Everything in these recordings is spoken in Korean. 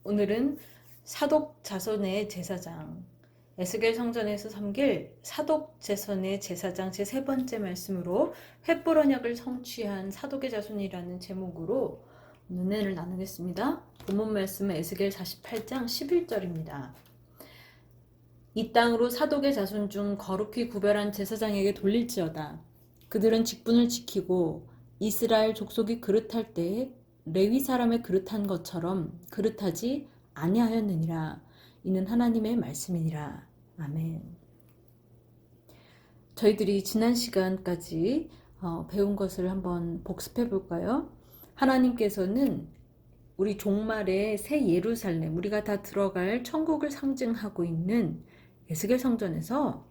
오늘은 사독 자손의 제사장, 에스겔 성전에서 섬길 사독 자손의 제사장 제3번째 말씀으로 횃불 언약을 성취한 사독의 자손이라는 제목으로 은혜를 나누겠습니다. 본문 말씀은 에스겔 48장 11절입니다. 이 땅으로 사독의 자손 중 거룩히 구별한 제사장에게 돌릴지어다. 그들은 직분을 지키고 이스라엘 족속이 그릇할 때에 레위 사람의 그릇한 것처럼 그릇하지 아니하였느니라. 이는 하나님의 말씀이니라. 아멘. 저희들이 지난 시간까지 배운 것을 한번 복습해 볼까요? 하나님께서는 우리 종말의 새 예루살렘, 우리가 다 들어갈 천국을 상징하고 있는 에스겔 성전에서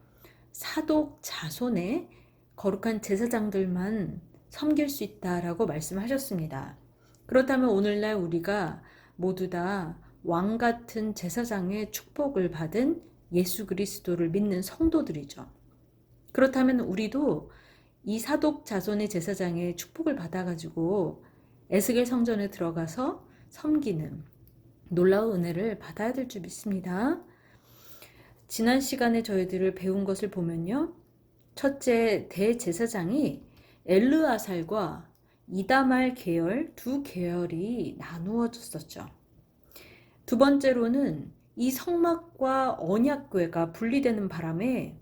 사독 자손의 거룩한 제사장들만 섬길 수 있다라고 말씀하셨습니다. 그렇다면 오늘날 우리가 모두 다 왕 같은 제사장의 축복을 받은 예수 그리스도를 믿는 성도들이죠. 그렇다면 우리도 이 사독 자손의 제사장의 축복을 받아가지고 에스겔 성전에 들어가서 섬기는 놀라운 은혜를 받아야 될 줄 믿습니다. 지난 시간에 저희들을 배운 것을 보면요. 첫째, 대제사장이 엘르아살과 이다말 계열 두 계열이 나누어졌었죠. 두 번째로는 이 성막과 언약궤가 분리되는 바람에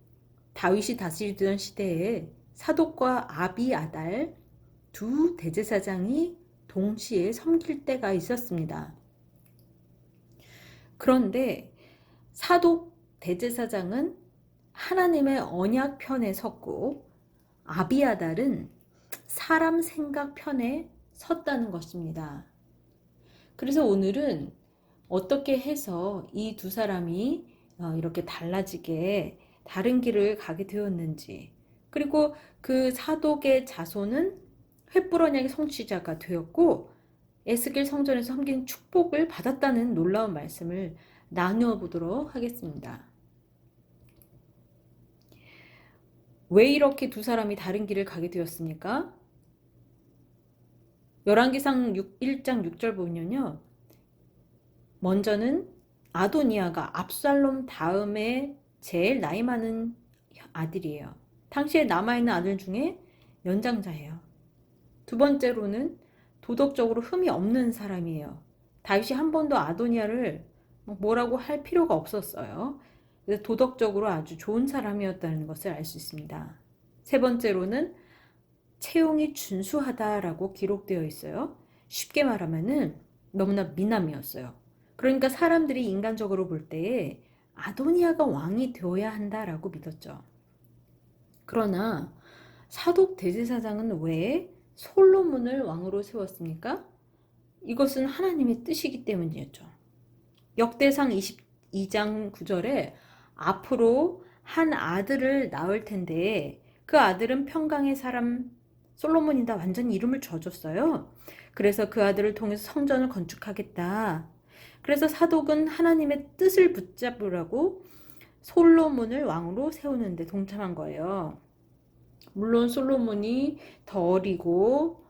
다윗이 다스리던 시대에 사독과 아비아달 두 대제사장이 동시에 섬길 때가 있었습니다. 그런데 사독 대제사장은 하나님의 언약 편에 섰고 아비아달은 사람 생각 편에 섰다는 것입니다. 그래서 오늘은 어떻게 해서 이 두 사람이 이렇게 달라지게 다른 길을 가게 되었는지, 그리고 그 사독의 자손은 횃불 언약의 성취자가 되었고 에스겔 성전에서 섬긴 축복을 받았다는 놀라운 말씀을 나누어 보도록 하겠습니다. 왜 이렇게 두 사람이 다른 길을 가게 되었습니까? 열왕기상 1장 6절 보면요. 먼저는 아도니아가 압살롬 다음에 제일 나이 많은 아들이에요. 당시에 남아있는 아들 중에 연장자예요. 두 번째로는 도덕적으로 흠이 없는 사람이에요. 다윗이 한 번도 아도니아를 뭐라고 할 필요가 없었어요. 그래서 도덕적으로 아주 좋은 사람이었다는 것을 알 수 있습니다. 세 번째로는 채용이 준수하다라고 기록되어 있어요. 쉽게 말하면은 너무나 미남이었어요. 그러니까 사람들이 인간적으로 볼 때에 아도니아가 왕이 되어야 한다라고 믿었죠. 그러나 사독 대제사장은 왜 솔로몬을 왕으로 세웠습니까? 이것은 하나님의 뜻이기 때문이었죠. 역대상 22장 9절에 앞으로 한 아들을 낳을 텐데 그 아들은 평강의 사람 솔로몬이다 완전히 이름을 줘줬어요. 그래서 그 아들을 통해서 성전을 건축하겠다. 그래서 사독은 하나님의 뜻을 붙잡으라고 솔로몬을 왕으로 세우는데 동참한 거예요. 물론 솔로몬이 더 어리고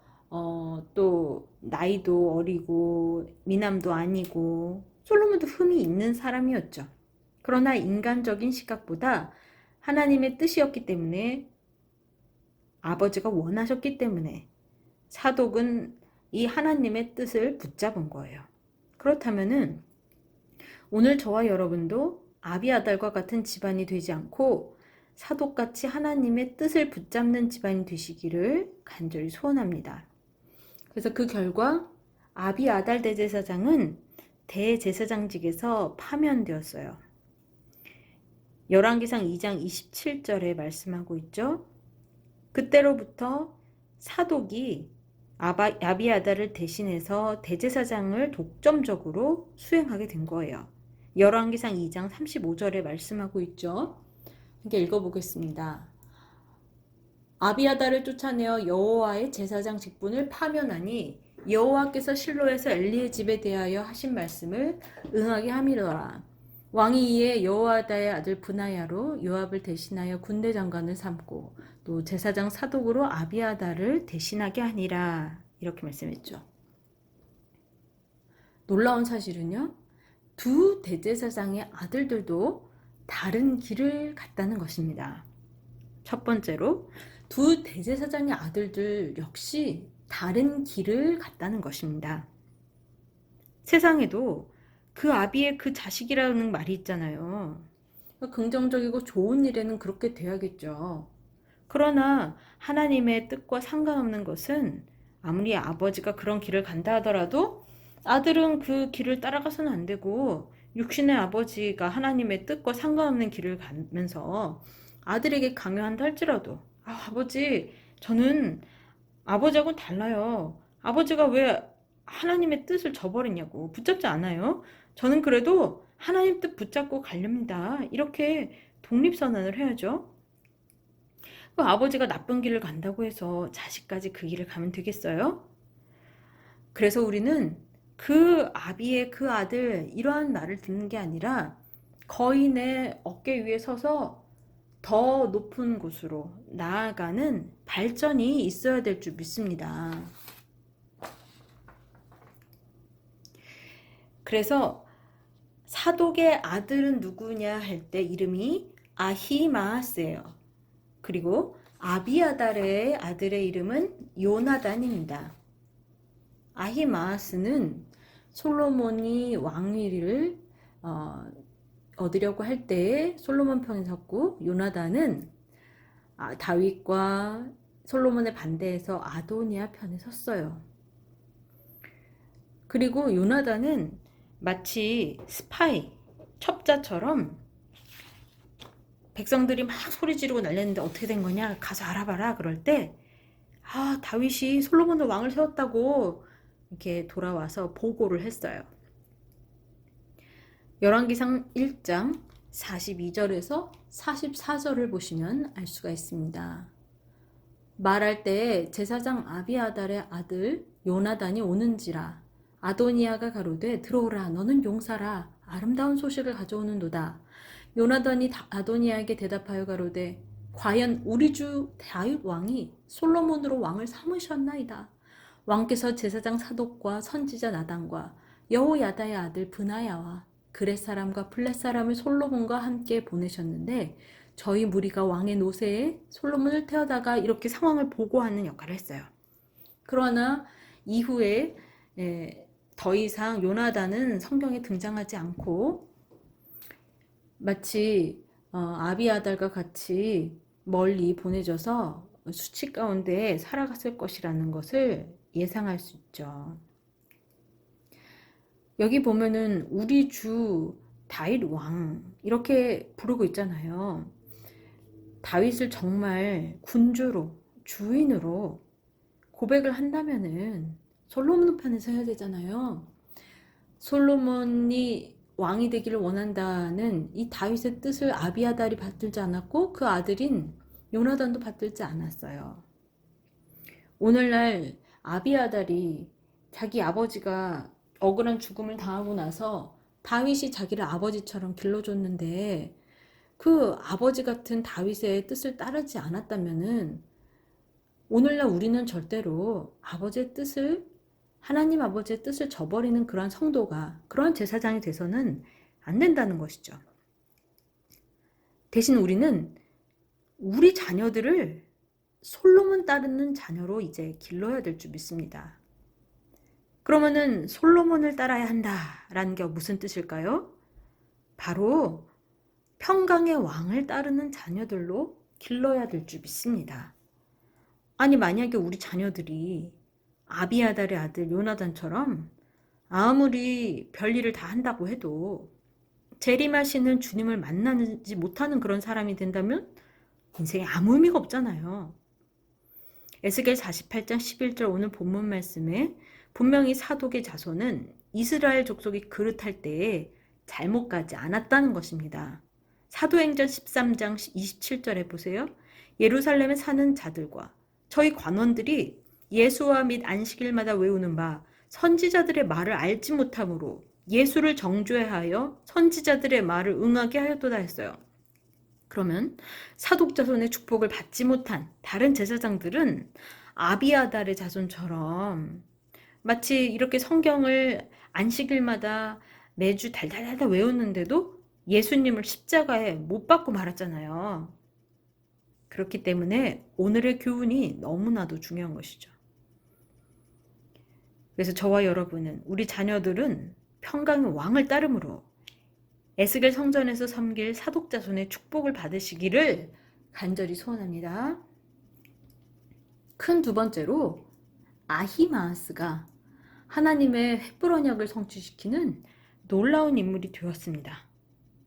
또 나이도 어리고 미남도 아니고 솔로몬도 흠이 있는 사람이었죠. 그러나 인간적인 시각보다 하나님의 뜻이었기 때문에 아버지가 원하셨기 때문에 사독은 이 하나님의 뜻을 붙잡은 거예요. 그렇다면은 오늘 저와 여러분도 아비아달과 같은 집안이 되지 않고 사독같이 하나님의 뜻을 붙잡는 집안이 되시기를 간절히 소원합니다. 그래서 그 결과 아비아달 대제사장은 대제사장직에서 파면되었어요. 열왕기상 2장 27절에 말씀하고 있죠. 그때로부터 사독이 아비아달을 대신해서 대제사장을 독점적으로 수행하게 된 거예요. 열왕기상 2장 35절에 말씀하고 있죠. 이렇게 읽어보겠습니다. 아비아달을 쫓아내어 여호와의 제사장 직분을 파면하니 여호와께서 실로에서 엘리의 집에 대하여 하신 말씀을 응하게 함이로라. 왕이 이에 여호야다의 아들 브나야로 요압을 대신하여 군대 장관을 삼고 또 제사장 사독으로 아비아달을 대신하게 하니라. 이렇게 말씀했죠. 놀라운 사실은요. 두 대제사장의 아들들도 다른 길을 갔다는 것입니다. 첫 번째로 두 대제사장의 아들들 역시 다른 길을 갔다는 것입니다. 세상에도 그 아비의 그 자식이라는 말이 있잖아요. 긍정적이고 좋은 일에는 그렇게 돼야겠죠. 그러나 하나님의 뜻과 상관없는 것은 아무리 아버지가 그런 길을 간다 하더라도 아들은 그 길을 따라가서는 안 되고, 육신의 아버지가 하나님의 뜻과 상관없는 길을 가면서 아들에게 강요한다 할지라도, 아버지, 저는 아버지하고는 달라요. 아버지가 왜 하나님의 뜻을 저버리냐고, 붙잡지 않아요. 저는 그래도 하나님 뜻 붙잡고 가렵니다. 이렇게 독립선언을 해야죠. 그 아버지가 나쁜 길을 간다고 해서 자식까지 그 길을 가면 되겠어요? 그래서 우리는 그 아비의 그 아들, 이러한 말을 듣는 게 아니라 거인의 어깨 위에 서서 더 높은 곳으로 나아가는 발전이 있어야 될 줄 믿습니다. 그래서 사독의 아들은 누구냐 할 때 이름이 아히마아스예요. 그리고 아비아달의 아들의 이름은 요나단입니다. 아히마아스는 솔로몬이 왕위를 얻으려고 할 때에 솔로몬 편에 섰고, 요나단은 다윗과 솔로몬의 반대해서 아도니아 편에 섰어요. 그리고 요나단은 마치 스파이, 첩자처럼 백성들이 막 소리 지르고 난리했는데 어떻게 된 거냐, 가서 알아봐라 그럴 때, 다윗이 솔로몬을 왕을 세웠다고 이렇게 돌아와서 보고를 했어요. 열왕기상 1장 42절에서 44절을 보시면 알 수가 있습니다. 말할 때 제사장 아비아달의 아들 요나단이 오는지라 아도니아가 가로되 들어오라, 너는 용사라, 아름다운 소식을 가져오는도다. 요나단이 아도니아에게 대답하여 가로되 과연 우리 주 다윗 왕이 솔로몬으로 왕을 삼으셨나이다. 왕께서 제사장 사독과 선지자 나단과 여호야다의 아들 브나야와 그렛 사람과 블렛 사람을 솔로몬과 함께 보내셨는데, 저희 무리가 왕의 노새에 솔로몬을 태워다가 이렇게 상황을 보고하는 역할을 했어요. 그러나 이후에 더 이상 요나단은 성경에 등장하지 않고 마치 아비아달과 같이 멀리 보내져서 수치 가운데 살아갔을 것이라는 것을 예상할 수 있죠. 여기 보면은 우리 주 다윗 왕 이렇게 부르고 있잖아요. 다윗을 정말 군주로, 주인으로 고백을 한다면은 솔로몬 편에서 해야 되잖아요. 솔로몬이 왕이 되기를 원한다는 이 다윗의 뜻을 아비아달이 받들지 않았고 그 아들인 요나단도 받들지 않았어요. 오늘날 아비아달이 자기 아버지가 억울한 죽음을 당하고 나서 다윗이 자기를 아버지처럼 길러줬는데 그 아버지 같은 다윗의 뜻을 따르지 않았다면은 오늘날 우리는 절대로 아버지의 뜻을, 하나님 아버지의 뜻을 저버리는 그러한 성도가, 그러한 제사장이 돼서는 안 된다는 것이죠. 대신 우리는 우리 자녀들을 솔로몬 따르는 자녀로 이제 길러야 될 줄 믿습니다. 그러면은 솔로몬을 따라야 한다라는 게 무슨 뜻일까요? 바로 평강의 왕을 따르는 자녀들로 길러야 될 줄 믿습니다. 아니, 만약에 우리 자녀들이 아비아달의 아들 요나단처럼 아무리 별일을 다 한다고 해도 재림하시는 주님을 만나지 못하는 그런 사람이 된다면 인생에 아무 의미가 없잖아요. 에스겔 48장 11절 오늘 본문 말씀에 분명히 사독의 자손은 이스라엘 족속이 그릇할 때에 잘못 가지 않았다는 것입니다. 사도행전 13장 27절에 보세요. 예루살렘에 사는 자들과 저희 관원들이 예수와 및 안식일마다 외우는 바 선지자들의 말을 알지 못함으로 예수를 정죄하여 선지자들의 말을 응하게 하였도다 했어요. 그러면 사독 자손의 축복을 받지 못한 다른 제사장들은 아비아달의 자손처럼 마치 이렇게 성경을 안식일마다 매주 달달달달 외웠는데도 예수님을 십자가에 못 박고 말았잖아요. 그렇기 때문에 오늘의 교훈이 너무나도 중요한 것이죠. 그래서 저와 여러분은, 우리 자녀들은 평강의 왕을 따름으로 에스겔 성전에서 섬길 사독자손의 축복을 받으시기를 간절히 소원합니다. 큰 두 번째로 아히마아스가 하나님의 횃불 언약을 성취시키는 놀라운 인물이 되었습니다.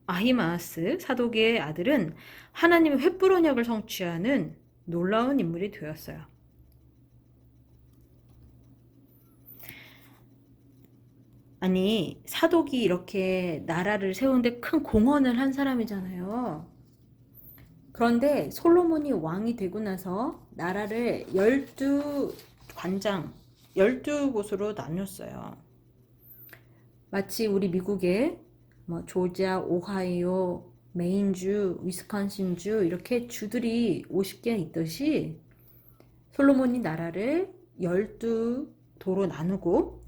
아히마아스 사독의 아들은 하나님의 횃불 언약을 성취하는 놀라운 인물이 되었어요. 아니, 사독이 이렇게 나라를 세우는데 큰 공헌을 한 사람이잖아요. 그런데 솔로몬이 왕이 되고 나서 나라를 12관장, 12곳으로 나눴어요. 마치 우리 미국의 조지아, 오하이오, 메인주, 위스콘신주 이렇게 주들이 50개 있듯이 솔로몬이 나라를 12도로 나누고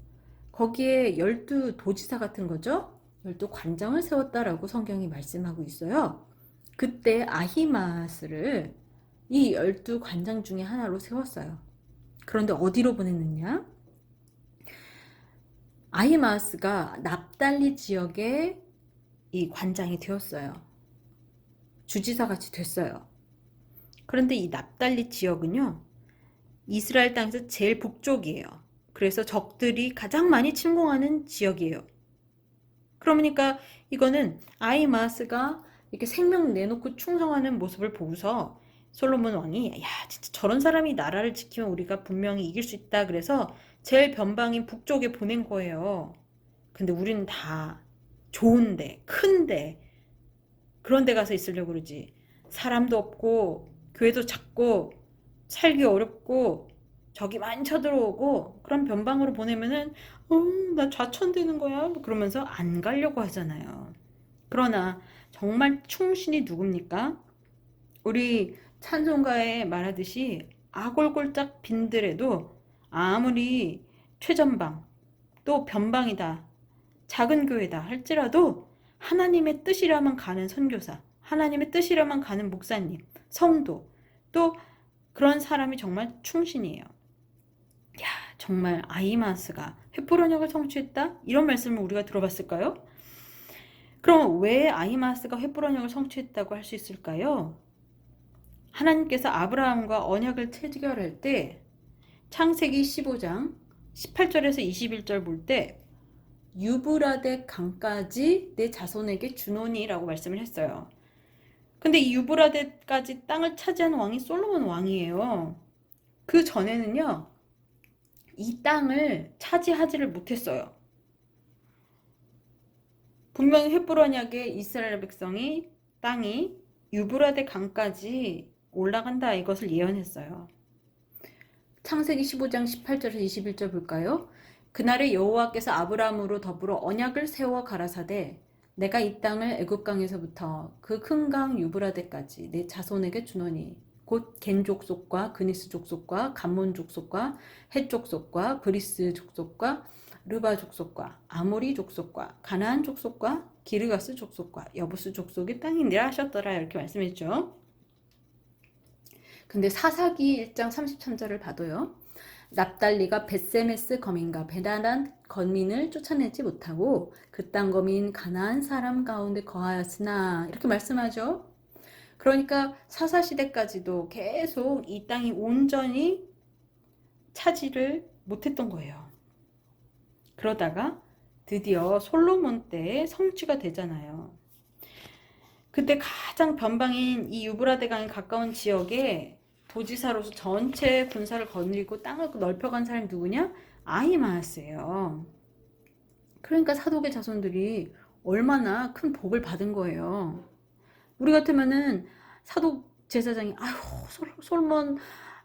거기에 12도지사 같은 거죠. 12관장을 세웠다라고 성경이 말씀하고 있어요. 그때 아히마스를 이 12관장 중에 하나로 세웠어요. 그런데 어디로 보냈느냐? 아히마스가 납달리 지역의 이 관장이 되었어요. 주지사 같이 됐어요. 그런데 이 납달리 지역은요, 이스라엘 땅에서 제일 북쪽이에요. 그래서 적들이 가장 많이 침공하는 지역이에요. 그러니까 이거는 아히마스가 이렇게 생명 내놓고 충성하는 모습을 보고서 솔로몬 왕이, 야, 진짜 저런 사람이 나라를 지키면 우리가 분명히 이길 수 있다. 그래서 제일 변방인 북쪽에 보낸 거예요. 근데 우리는 다 좋은데, 큰데, 그런 데 가서 있으려고 그러지. 사람도 없고, 교회도 작고, 살기 어렵고, 적이 많이 쳐들어오고, 그런 변방으로 보내면은, 나 좌천되는 거야. 그러면서 안 가려고 하잖아요. 그러나, 정말 충신이 누굽니까? 우리 찬송가에 말하듯이, 아골골짝 빈들에도 아무리 최전방, 또 변방이다, 작은 교회다 할지라도 하나님의 뜻이라만 가는 선교사, 하나님의 뜻이라만 가는 목사님, 성도, 또 그런 사람이 정말 충신이에요. 야, 정말 아히마스가 횃불 언약을 성취했다? 이런 말씀을 우리가 들어봤을까요? 그럼 왜 아히마스가 횃불 언약을 성취했다고 할 수 있을까요? 하나님께서 아브라함과 언약을 체결할 때 창세기 15장 18절에서 21절 볼 때 유브라데 강까지 내 자손에게 주노니 라고 말씀을 했어요. 근데 이 유브라데까지 땅을 차지한 왕이 솔로몬 왕이에요. 그 전에는요, 이 땅을 차지하지를 못했어요. 분명히 횃불 언약에 이스라엘 백성이 땅이 유브라데 강까지 올라간다, 이것을 예언했어요. 창세기 15장 18절에서 21절 볼까요? 그날에 여호와께서 아브라함으로 더불어 언약을 세워 가라사대 내가 이 땅을 애굽강에서부터 그 큰 강 유브라데까지 내 자손에게 주노니 곧 겐 족속과 그니스 족속과 감몬 족속과 헷 족속과 브리스 족속과 르바 족속과 아모리 족속과 가나안 족속과 기르가스 족속과 여부스 족속의 땅이니라 하셨더라, 이렇게 말씀했죠. 근데 사사기 1장 33절을 봐도요, 납달리가 벳세메스 거민과 베다란 거민을 쫓아내지 못하고 그 땅 거민 가나안 사람 가운데 거하였으나, 이렇게 말씀하죠. 그러니까 사사시대까지도 계속 이 땅이 온전히 차지를 못했던 거예요. 그러다가 드디어 솔로몬 때에 성취가 되잖아요. 그때 가장 변방인 이 유브라데 강에 가까운 지역에 도지사로서 전체 군사를 거느리고 땅을 넓혀간 사람이 누구냐? 아히마아스예요. 그러니까 사독의 자손들이 얼마나 큰 복을 받은 거예요. 우리 같으면은 사독 제사장이, 아휴, 솔몬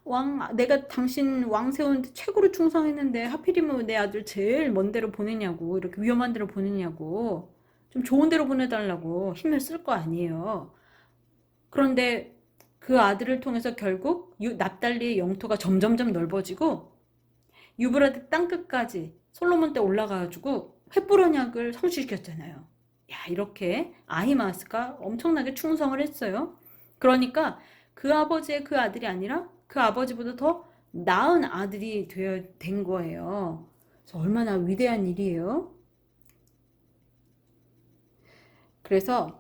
왕, 내가 당신 왕 세우는데 최고로 충성했는데 하필이면 내 아들 제일 먼 데로 보내냐고, 이렇게 위험한 데로 보내냐고, 좀 좋은 데로 보내달라고 힘을 쓸 거 아니에요. 그런데 그 아들을 통해서 결국 납달리의 영토가 점점점 넓어지고 유브라데 땅끝까지 솔로몬 때 올라가가지고 횃불 언약을 성취시켰잖아요. 야, 이렇게 아히마아스가 엄청나게 충성을 했어요. 그러니까 그 아버지의 그 아들이 아니라 그 아버지보다 더 나은 아들이 된 거예요. 그래서 얼마나 위대한 일이에요. 그래서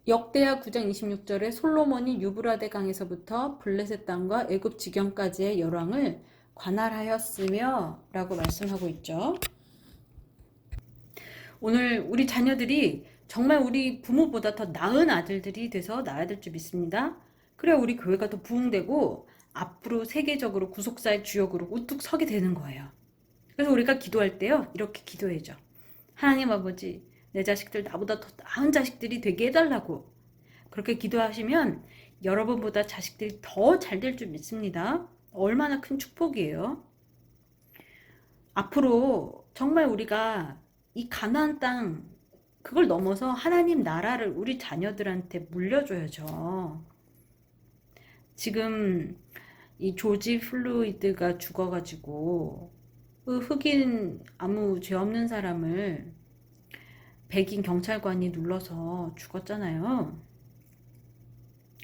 역대하 9장 26절에 솔로몬이 유브라데 강에서부터 블레셋 땅과 애굽 지경까지의 열왕을 관할하였으며 라고 말씀하고 있죠. 오늘 우리 자녀들이 정말 우리 부모보다 더 나은 아들들이 돼서 나아야 될 줄 믿습니다. 그래야 우리 교회가 더 부흥되고 앞으로 세계적으로 구속사의 주역으로 우뚝 서게 되는 거예요. 그래서 우리가 기도할 때요, 이렇게 기도해줘. 하나님 아버지, 내 자식들 나보다 더 나은 자식들이 되게 해달라고. 그렇게 기도하시면 여러분보다 자식들이 더 잘 될 줄 믿습니다. 얼마나 큰 축복이에요. 앞으로 정말 우리가 이 가나안 땅 그걸 넘어서 하나님 나라를 우리 자녀들한테 물려줘야죠. 지금 이 조지 플로이드가 죽어가지고 흑인 아무 죄 없는 사람을 백인 경찰관이 눌러서 죽었잖아요.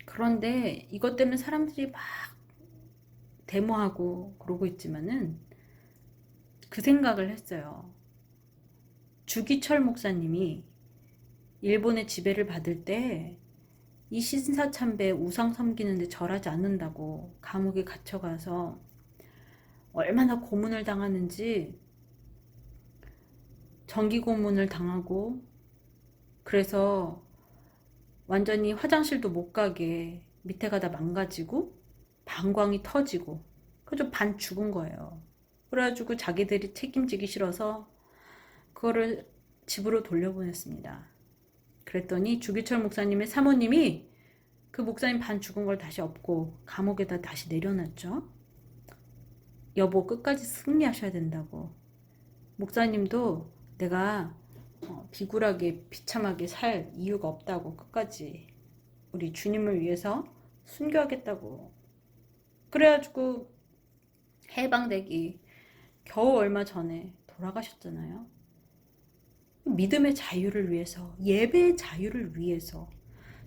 그런데 이것 때문에 사람들이 막 데모하고 그러고 있지만은 그 생각을 했어요. 주기철 목사님이 일본의 지배를 받을 때 이 신사참배 우상 섬기는데 절하지 않는다고 감옥에 갇혀가서 얼마나 고문을 당하는지, 정기 고문을 당하고, 그래서 완전히 화장실도 못 가게 밑에가 다 망가지고 방광이 터지고 그래서 반 죽은 거예요. 그래가지고 자기들이 책임지기 싫어서 그거를 집으로 돌려보냈습니다. 그랬더니 주기철 목사님의 사모님이 그 목사님 반 죽은 걸 다시 엎고 감옥에다 다시 내려놨죠. 여보, 끝까지 승리하셔야 된다고. 목사님도 내가 비굴하게 비참하게 살 이유가 없다고 끝까지 우리 주님을 위해서 순교하겠다고. 그래가지고 해방되기 겨우 얼마 전에 돌아가셨잖아요. 믿음의 자유를 위해서, 예배의 자유를 위해서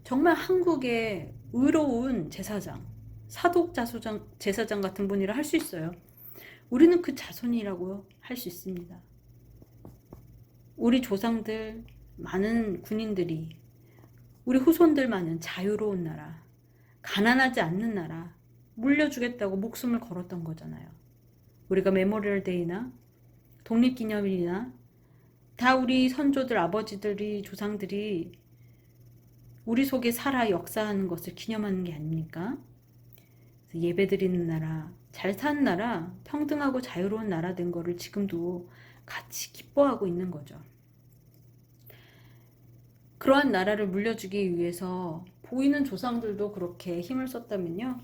정말 한국의 의로운 제사장, 사독 제사장 같은 분이라 할 수 있어요. 우리는 그 자손이라고 할 수 있습니다. 우리 조상들, 많은 군인들이, 우리 후손들만은 자유로운 나라, 가난하지 않는 나라 물려주겠다고 목숨을 걸었던 거잖아요. 우리가 메모리얼 데이나 독립기념일이나 다 우리 선조들, 아버지들이, 조상들이 우리 속에 살아 역사하는 것을 기념하는 게 아닙니까? 예배드리는 나라, 잘 사는 나라, 평등하고 자유로운 나라 된 거를 지금도 같이 기뻐하고 있는 거죠. 그러한 나라를 물려주기 위해서 보이는 조상들도 그렇게 힘을 썼다면요,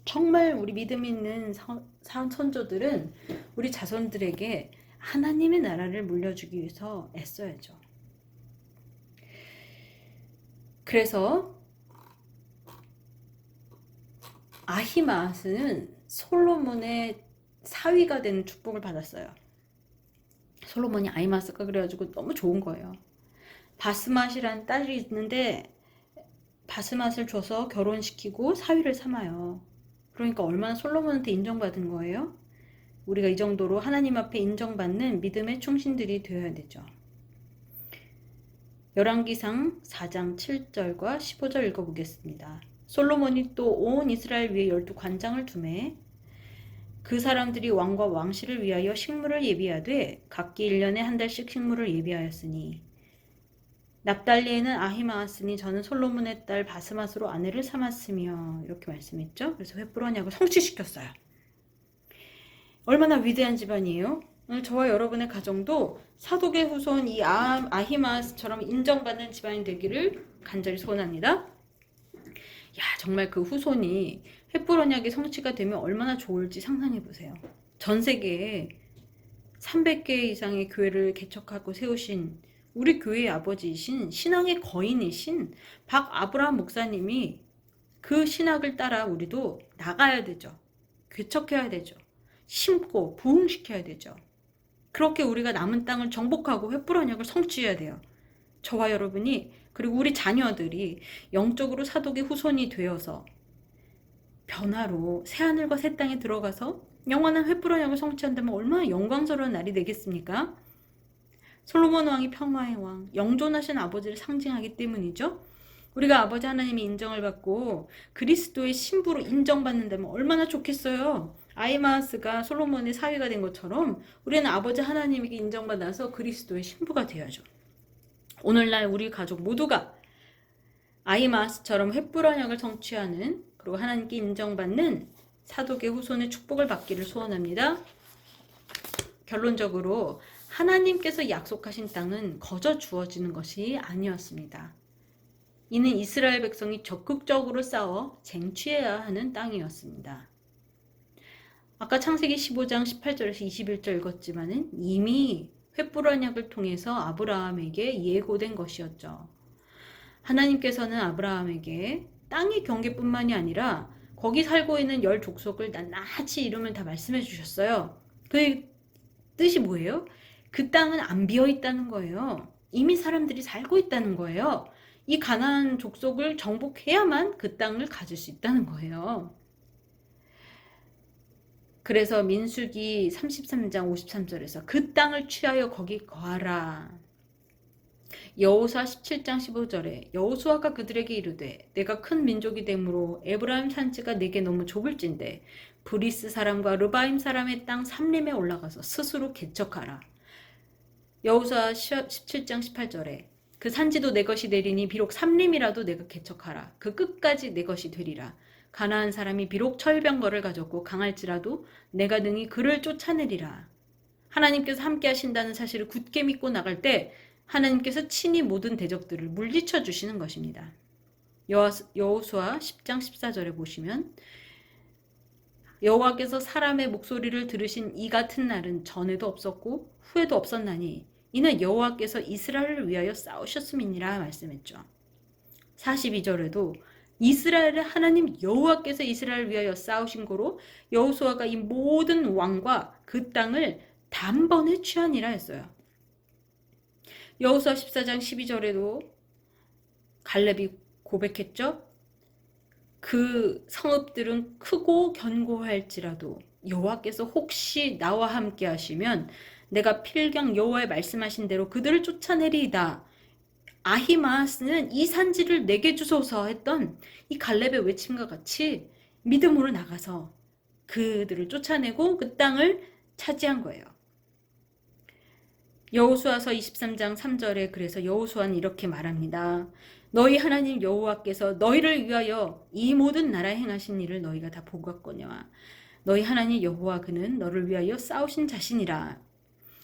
정말 우리 믿음 있는 선조들은 우리 자손들에게 하나님의 나라를 물려주기 위해서 애써야죠. 그래서 아히마아스는 솔로몬의 사위가 되는 축복을 받았어요. 솔로몬이 아히마아스가 그래가지고 너무 좋은 거예요. 바스맛이라는 딸이 있는데 바스맛을 줘서 결혼시키고 사위를 삼아요. 그러니까 얼마나 솔로몬한테 인정받은 거예요? 우리가 이 정도로 하나님 앞에 인정받는 믿음의 충신들이 되어야 되죠. 열왕기상 4장 7절과 15절 읽어보겠습니다. 솔로몬이 또 온 이스라엘 위에 12관장을 두매 그 사람들이 왕과 왕실을 위하여 식물을 예비하되 각기 1년에 한 달씩 식물을 예비하였으니 납달리에는 아히마아스니 저는 솔로몬의 딸 바스맛으로 아내를 삼았으며, 이렇게 말씀했죠. 그래서 횃불 언약을 성취시켰어요. 얼마나 위대한 집안이에요. 오늘 저와 여러분의 가정도 사독의 후손 이 아히마아스처럼 인정받는 집안이 되기를 간절히 소원합니다. 야, 정말 그 후손이 횃불 언약이 성취가 되면 얼마나 좋을지 상상해 보세요. 전 세계에 300개 이상의 교회를 개척하고 세우신 우리 교회의 아버지이신 신앙의 거인이신 박아브라함 목사님이 그 신학을 따라 우리도 나가야 되죠. 개척해야 되죠. 심고 부흥시켜야 되죠. 그렇게 우리가 남은 땅을 정복하고 횃불 언약을 성취해야 돼요. 저와 여러분이, 그리고 우리 자녀들이 영적으로 사독의 후손이 되어서 변화로 새하늘과 새 땅에 들어가서 영원한 횃불 언약을 성취한다면 얼마나 영광스러운 날이 되겠습니까? 솔로몬 왕이 평화의 왕, 영존하신 아버지를 상징하기 때문이죠. 우리가 아버지 하나님이 인정을 받고 그리스도의 신부로 인정받는다면 얼마나 좋겠어요. 아히마아스가 솔로몬의 사위가 된 것처럼 우리는 아버지 하나님에게 인정받아서 그리스도의 신부가 되어야죠. 오늘날 우리 가족 모두가 아히마아스처럼 횃불 언약을 성취하는, 그리고 하나님께 인정받는 사독의 후손의 축복을 받기를 소원합니다. 결론적으로 하나님께서 약속하신 땅은 거저 주어지는 것이 아니었습니다. 이는 이스라엘 백성이 적극적으로 싸워 쟁취해야 하는 땅이었습니다. 아까 창세기 15장 18절에서 21절 읽었지만은 이미 횃불 언약을 통해서 아브라함에게 예고된 것이었죠. 하나님께서는 아브라함에게 땅의 경계뿐만이 아니라 거기 살고 있는 열 족속을 낱낱이 이름을 다 말씀해 주셨어요. 그 뜻이 뭐예요? 그 땅은 안 비어 있다는 거예요. 이미 사람들이 살고 있다는 거예요. 이 가나안 족속을 정복해야만 그 땅을 가질 수 있다는 거예요. 그래서 민수기 33장 53절에서 그 땅을 취하여 거기 거하라. 여호수아 17장 15절에 여호수아가 그들에게 이르되 내가 큰 민족이 되므로 에브라임 산지가 내게 너무 좁을진데 브리스 사람과 르바임 사람의 땅 삼림에 올라가서 스스로 개척하라. 여호수아 17장 18절에 그 산지도 내 것이 되리니 비록 삼림이라도 내가 개척하라. 그 끝까지 내 것이 되리라. 가나안 사람이 비록 철병거를 가졌고 강할지라도 내가 능히 그를 쫓아내리라. 하나님께서 함께 하신다는 사실을 굳게 믿고 나갈 때 하나님께서 친히 모든 대적들을 물리쳐 주시는 것입니다. 여호수아 10장 14절에 보시면 여호와께서 사람의 목소리를 들으신 이 같은 날은 전에도 없었고 후에도 없었나니 이는 여호와께서 이스라엘을 위하여 싸우셨음이니라 말씀했죠. 42절에도 이스라엘의 하나님 여호와께서 이스라엘을 위하여 싸우신 거로 여호수아가 이 모든 왕과 그 땅을 단번에 취하니라 했어요. 여호수아 14장 12절에도 갈렙이 고백했죠. 그 성읍들은 크고 견고할지라도 여호와께서 혹시 나와 함께 하시면 내가 필경 여호와의 말씀하신 대로 그들을 쫓아내리이다. 아히마아스는 이 산지를 내게 주소서 했던 이 갈렙의 외침과 같이 믿음으로 나가서 그들을 쫓아내고 그 땅을 차지한 거예요. 여호수아서 23장 3절에 그래서 여호수아는 이렇게 말합니다. 너희 하나님 여호와께서 너희를 위하여 이 모든 나라에 행하신 일을 너희가 다 보았거니와 너희 하나님 여호와 그는 너를 위하여 싸우신 자신이라.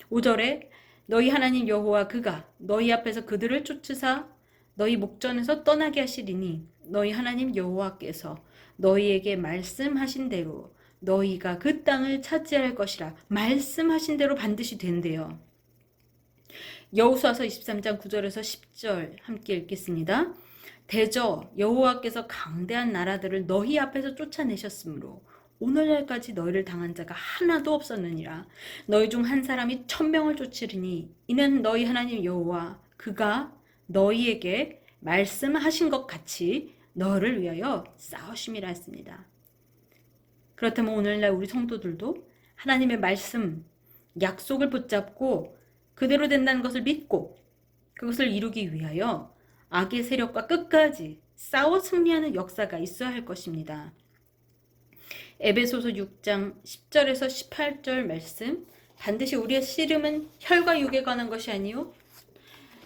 5절에 너희 하나님 여호와 그가 너희 앞에서 그들을 쫓으사 너희 목전에서 떠나게 하시리니 너희 하나님 여호와께서 너희에게 말씀하신 대로 너희가 그 땅을 차지할 것이라. 말씀하신 대로 반드시 된대요. 여호수아서 23장 9절에서 10절 함께 읽겠습니다. 대저 여호와께서 강대한 나라들을 너희 앞에서 쫓아내셨으므로 오늘날까지 너희를 당한 자가 하나도 없었느니라. 너희 중 한 사람이 1000명을 쫓으리니 이는 너희 하나님 여호와 그가 너희에게 말씀하신 것 같이 너를 위하여 싸우심이라 했습니다. 그렇다면 오늘날 우리 성도들도 하나님의 말씀, 약속을 붙잡고 그대로 된다는 것을 믿고 그것을 이루기 위하여 악의 세력과 끝까지 싸워 승리하는 역사가 있어야 할 것입니다. 에베소서 6장 10절에서 18절 말씀, 반드시 우리의 씨름은 혈과 육에 관한 것이 아니요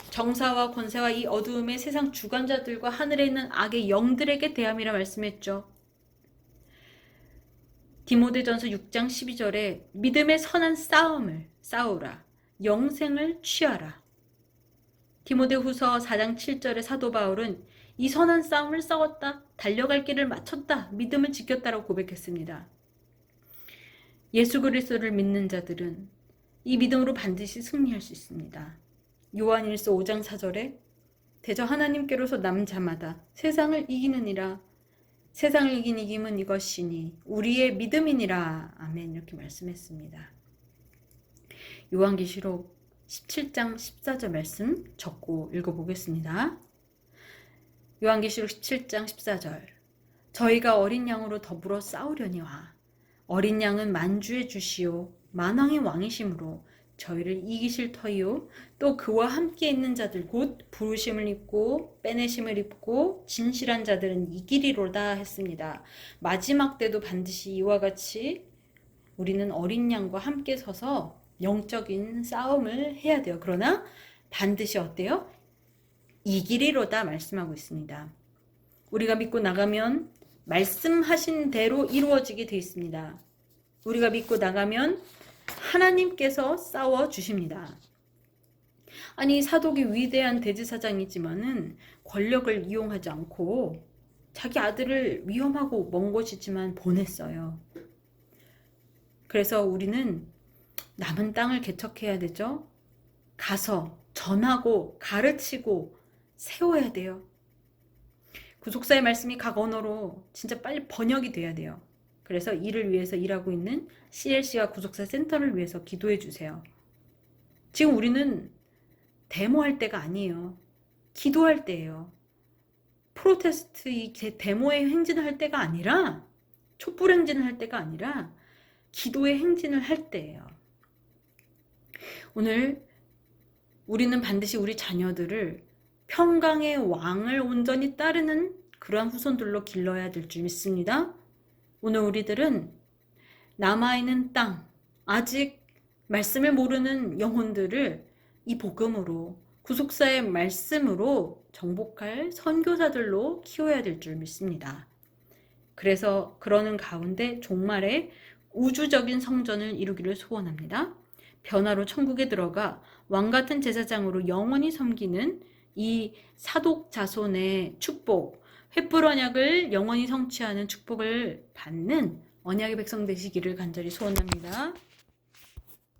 정사와 권세와 이 어두움의 세상 주관자들과 하늘에 있는 악의 영들에게 대함이라 말씀했죠. 디모데전서 6장 12절에 믿음의 선한 싸움을 싸우라. 영생을 취하라. 디모데후서 4장 7절에 사도 바울은 이 선한 싸움을 싸웠다. 달려갈 길을 마쳤다. 믿음을 지켰다라고 고백했습니다. 예수 그리스도를 믿는 자들은 이 믿음으로 반드시 승리할 수 있습니다. 요한일서 5장 4절에 대저 하나님께로서 남자마다 세상을 이기느니라. 세상을 이긴 이김은 이것이니 우리의 믿음이니라. 아멘. 이렇게 말씀했습니다. 요한계시록 17장 14절 말씀 적고 읽어보겠습니다. 요한계시록 17장 14절. 저희가 어린 양으로 더불어 싸우려니와 어린 양은 만주의 주시요 만왕의 왕이심으로 저희를 이기실 터이요 또 그와 함께 있는 자들 곧 부르심을 입고 빼내심을 입고 진실한 자들은 이기리로다 했습니다. 마지막 때도 반드시 이와 같이 우리는 어린 양과 함께 서서 영적인 싸움을 해야 돼요. 그러나 반드시 어때요? 이기리로다 말씀하고 있습니다. 우리가 믿고 나가면 말씀하신 대로 이루어지게 되어 있습니다. 우리가 믿고 나가면 하나님께서 싸워 주십니다. 아니 사독이 위대한 대제사장이지만은 권력을 이용하지 않고 자기 아들을 위험하고 먼 곳이지만 보냈어요. 그래서 우리는 남은 땅을 개척해야 되죠. 가서 전하고 가르치고 세워야 돼요. 구속사의 말씀이 각 언어로 진짜 빨리 번역이 돼야 돼요. 그래서 이를 위해서 일하고 있는 CLC와 구속사 센터를 위해서 기도해 주세요. 지금 우리는 데모할 때가 아니에요. 기도할 때예요. 프로테스트 이 데모의 행진을 할 때가 아니라 촛불 행진을 할 때가 아니라 기도의 행진을 할 때예요. 오늘 우리는 반드시 우리 자녀들을 평강의 왕을 온전히 따르는 그러한 후손들로 길러야 될 줄 믿습니다. 오늘 우리들은 남아있는 땅, 아직 말씀을 모르는 영혼들을 이 복음으로 구속사의 말씀으로 정복할 선교사들로 키워야 될 줄 믿습니다. 그래서 그러는 가운데 종말에 우주적인 성전을 이루기를 소원합니다. 변화로 천국에 들어가 왕같은 제사장으로 영원히 섬기는 이 사독 자손의 축복, 횃불 언약을 영원히 성취하는 축복을 받는 언약의 백성 되시기를 간절히 소원합니다.